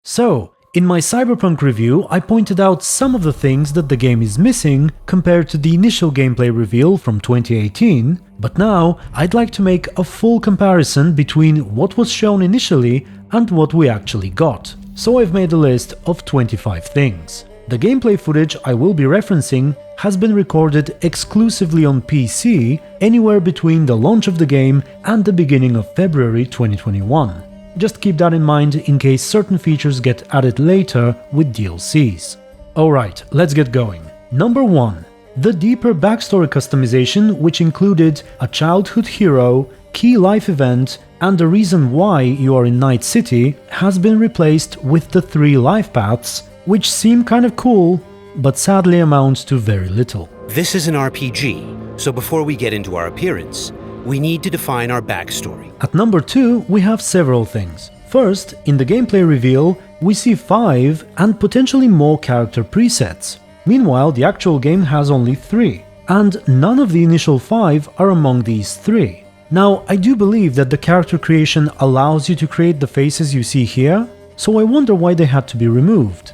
So, in my Cyberpunk review, I pointed out some of the things that the game is missing compared to the initial gameplay reveal from 2018, but now I'd like to make a full comparison between what was shown initially and what we actually got. So I've made a list of 25 things. The gameplay footage I will be referencing has been recorded exclusively on PC anywhere between the launch of the game and the beginning of February 2021. Just keep that in mind in case certain features get added later with DLCs. Alright, let's get going. Number 1. The deeper backstory customization, which included a childhood hero, key life event, and the reason why you are in Night City, has been replaced with the 3 life paths, which seem kind of cool, but sadly amount to very little. This is an RPG, so before we get into our appearance, we need to define our backstory. At number 2, we have several things. First, in the gameplay reveal, we see 5 and potentially more character presets. Meanwhile, the actual game has only 3, and none of the initial 5 are among these 3. Now, I do believe that the character creation allows you to create the faces you see here, so I wonder why they had to be removed.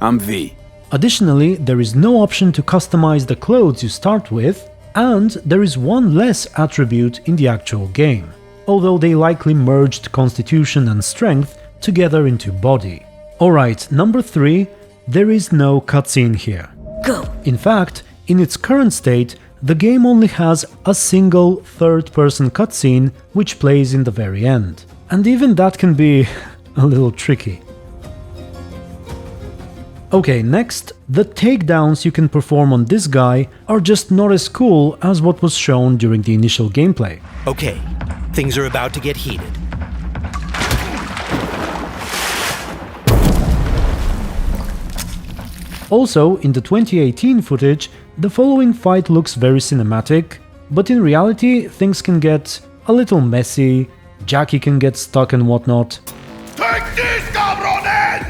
I'm V. Additionally, there is no option to customize the clothes you start with, and there is one less attribute in the actual game, although they likely merged constitution and strength together into body. Alright, number 3, there is no cutscene here. Go! In fact, in its current state, the game only has a single third-person cutscene which plays in the very end. And even that can be a little tricky. Okay, next, the takedowns you can perform on this guy are just not as cool as what was shown during the initial gameplay. Okay, things are about to get heated. Also, in the 2018 footage, the following fight looks very cinematic, but in reality things can get a little messy, Jackie can get stuck and whatnot. Take this, cabrones!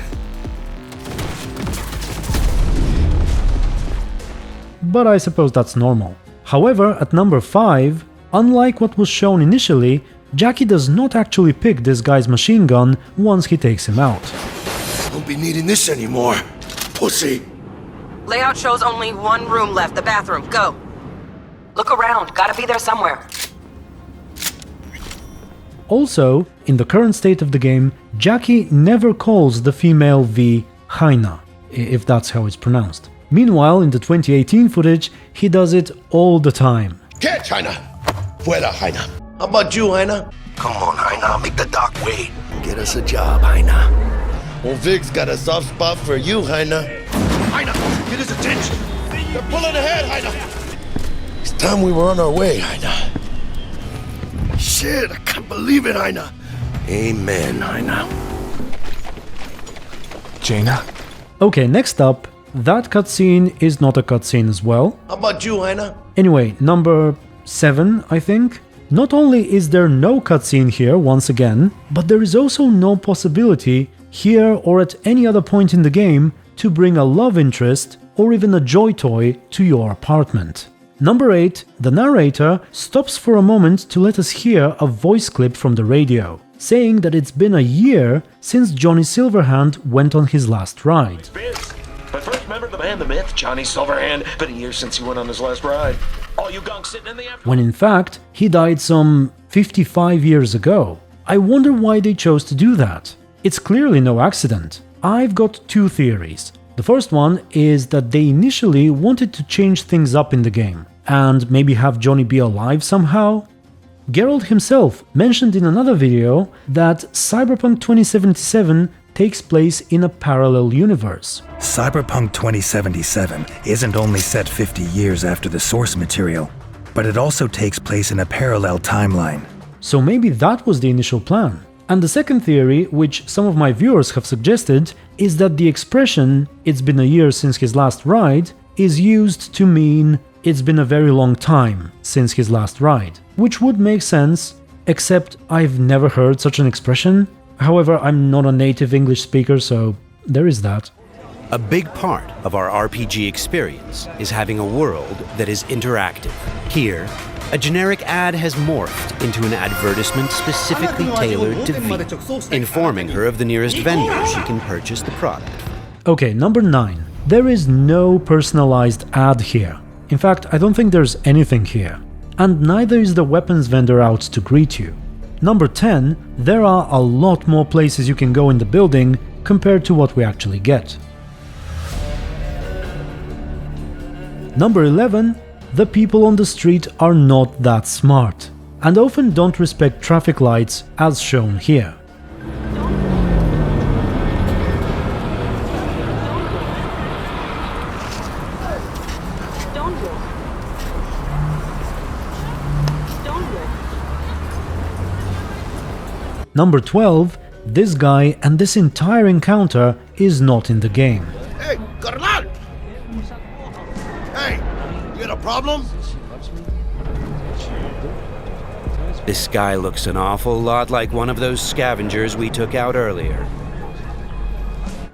But I suppose that's normal. However, at number 5, unlike what was shown initially, Jackie does not actually pick this guy's machine gun once he takes him out. Won't be needing this anymore, pussy. Layout shows only one room left, the bathroom. Go. Look around. Gotta be there somewhere. Also, in the current state of the game, Jackie never calls the female V Haina, if that's how it's pronounced. Meanwhile, in the 2018 footage, he does it all the time. Catch, Heina! Fuera, Heina! How about you, Heina? Come on, Heina, make the doc wait. Get us a job, Heina. Well, Vig's got a soft spot for you, Heina. Heina, get his attention! They're pulling ahead, Heina! It's time we were on our way, Heina. Shit, I can't believe it, Heina. Amen, Heina. Jaina? Okay, next up, that cutscene is not a cutscene as well. How about you, Heina? Anyway, number 7, I think. Not only is there no cutscene here once again, but there is also no possibility here or at any other point in the game to bring a love interest or even a joy toy to your apartment. Number 8, the narrator stops for a moment to let us hear a voice clip from the radio, saying that it's been a year since Johnny Silverhand went on his last ride. But first, remember the man, the myth, Johnny Silverhand. Been a year since he went on his last ride. All you gunks sitting in the afternoon. When in fact, he died some 55 years ago. I wonder why they chose to do that. It's clearly no accident. I've got 2 theories. The first one is that they initially wanted to change things up in the game, and maybe have Johnny be alive somehow. Geralt himself mentioned in another video that Cyberpunk 2077 takes place in a parallel universe. Cyberpunk 2077 isn't only set 50 years after the source material, but it also takes place in a parallel timeline. So maybe that was the initial plan. And the second theory, which some of my viewers have suggested, is that the expression "it's been a year since his last ride" is used to mean it's been a very long time since his last ride, which would make sense, except I've never heard such an expression. However, I'm not a native English speaker, so there is that. A big part of our RPG experience is having a world that is interactive. Here, A generic ad has morphed into an advertisement specifically tailored to V, informing her of the nearest vendor she can purchase the product. Okay, number 9. There is no personalized ad here. In fact, I don't think there's anything here. And neither is the weapons vendor out to greet you. Number 10. There are a lot more places you can go in the building compared to what we actually get. Number 11. The people on the street are not that smart, and often don't respect traffic lights as shown here. Number 12. This guy and this entire encounter is not in the game. Hey, carnal! Hey, you got a problem? This guy looks an awful lot like one of those scavengers we took out earlier.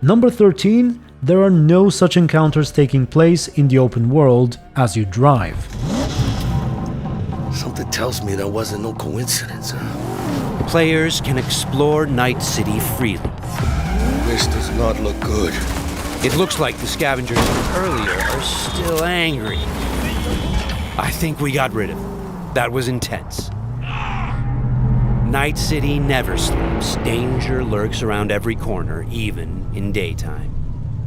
Number 13. There are no such encounters taking place in the open world as you drive. Something tells me that wasn't no coincidence, huh? Players can explore Night City freely. This does not look good. It looks like the scavengers from earlier are still angry. I think we got rid of them. That was intense. Night City never sleeps. Danger lurks around every corner, even in daytime.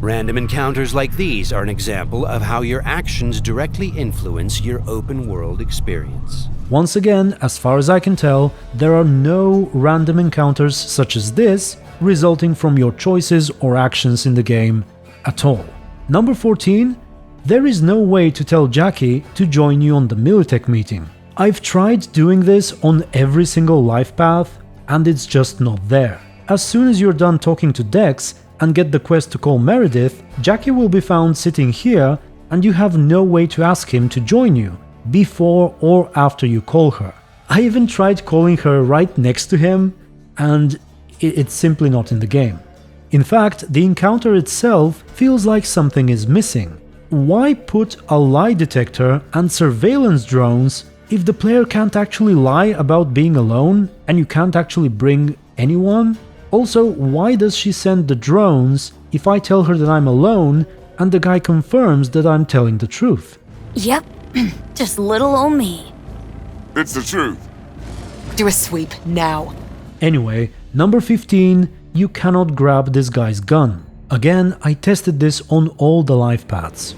Random encounters like these are an example of how your actions directly influence your open world experience. Once again, as far as I can tell, there are no random encounters such as this resulting from your choices or actions in the game at all. Number 14. There is no way to tell Jackie to join you on the Militech meeting. I've tried doing this on every single life path, and it's just not there. As soon as you're done talking to Dex and get the quest to call Meredith, Jackie will be found sitting here, and you have no way to ask him to join you before or after you call her. I even tried calling her right next to him, and it's simply not in the game. In fact, the encounter itself feels like something is missing. Why put a lie detector and surveillance drones if the player can't actually lie about being alone and you can't actually bring anyone? Also, why does she send the drones if I tell her that I'm alone and the guy confirms that I'm telling the truth? Yep, just little old me. It's the truth. Do a sweep now. Anyway, number 15, you cannot grab this guy's gun. Again, I tested this on all the life paths.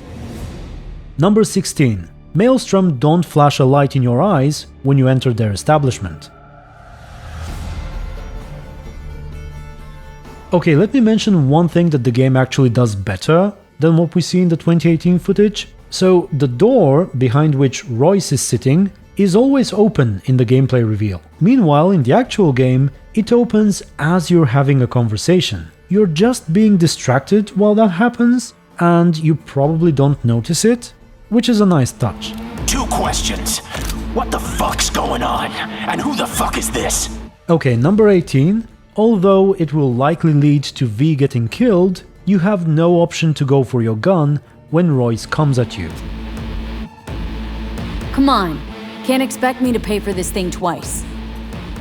Number 16, Maelstrom don't flash a light in your eyes when you enter their establishment. Okay, let me mention one thing that the game actually does better than what we see in the 2018 footage. So, the door behind which Royce is sitting is always open in the gameplay reveal. Meanwhile, in the actual game, it opens as you're having a conversation. You're just being distracted while that happens, and you probably don't notice it, which is a nice touch. 2 questions. What the fuck's going on? And who the fuck is this? Okay, number 18. Although it will likely lead to V getting killed, you have no option to go for your gun when Royce comes at you. Come on, can't expect me to pay for this thing twice.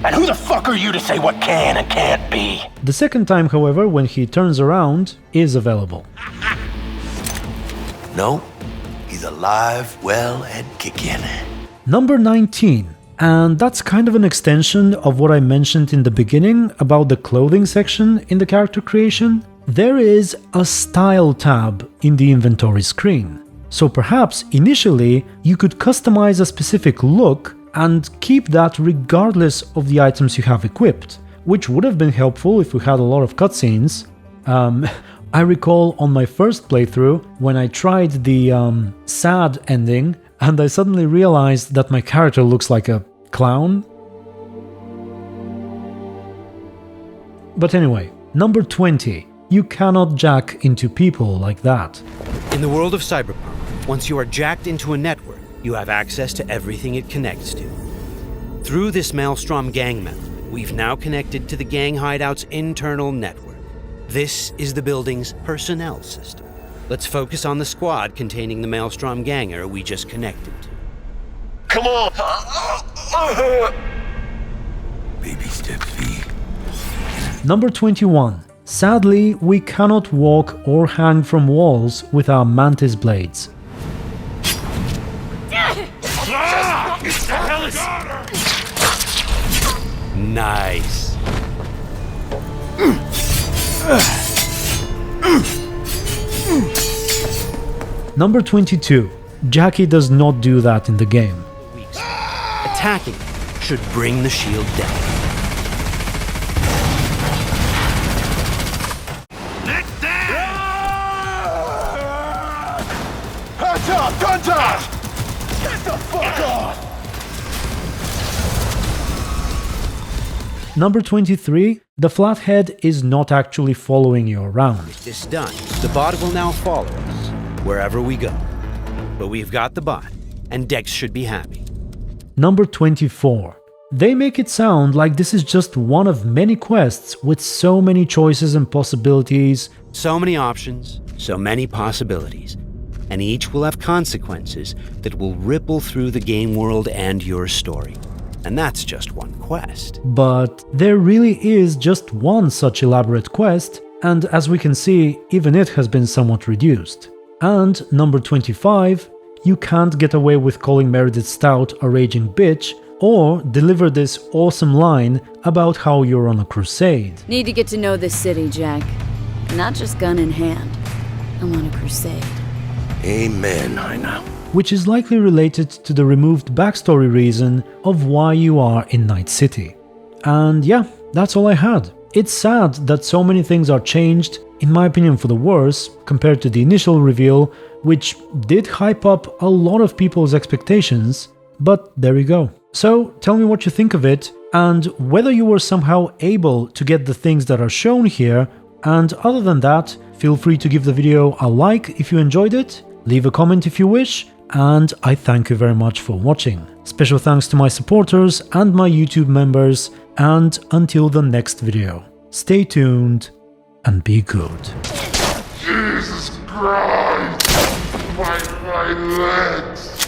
And who the fuck are you to say what can and can't be? The second time, however, when he turns around, is available. No, he's alive, well, and kicking. Number 19. And that's kind of an extension of what I mentioned in the beginning about the clothing section in the character creation. There is a style tab in the inventory screen. So perhaps initially you could customize a specific look and keep that regardless of the items you have equipped, which would have been helpful if we had a lot of cutscenes. I recall on my first playthrough when I tried the sad ending, and I suddenly realized that my character looks like a clown. But anyway, number 20. You cannot jack into people like that. In the world of Cyberpunk, once you are jacked into a network, you have access to everything it connects to. Through this Maelstrom gang member, we've now connected to the gang hideout's internal network. This is the building's personnel system. Let's focus on the squad containing the Maelstrom ganger we just connected to. Come on! Baby steps, V. Number 21. Sadly, we cannot walk or hang from walls with our mantis blades. Nice. Number 22. Jackie does not do that in the game. Attacking should bring the shield down. Hands up! Guns out! Get the fuck off! Number 23. The flathead is not actually following you around. This done, the bot will now follow us wherever we go. But we've got the bot, and Dex should be happy. Number 24. They make it sound like this is just one of many quests with so many choices and possibilities. So many options, so many possibilities, and each will have consequences that will ripple through the game world and your story. And that's just one quest. But there really is just one such elaborate quest, and as we can see, even it has been somewhat reduced. And number 25, you can't get away with calling Meredith Stout a raging bitch or deliver this awesome line about how you're on a crusade. Need to get to know this city, Jack. Not just gun in hand. I'm on a crusade. Amen, Heina. Which is likely related to the removed backstory reason of why you are in Night City. And yeah, that's all I had. It's sad that so many things are changed, in my opinion for the worse, compared to the initial reveal, which did hype up a lot of people's expectations, but there you go. So tell me what you think of it, and whether you were somehow able to get the things that are shown here, and other than that, feel free to give the video a like if you enjoyed it, leave a comment if you wish, and I thank you very much for watching. Special thanks to my supporters and my YouTube members, and until the next video, stay tuned and be good. Jesus Christ! My legs!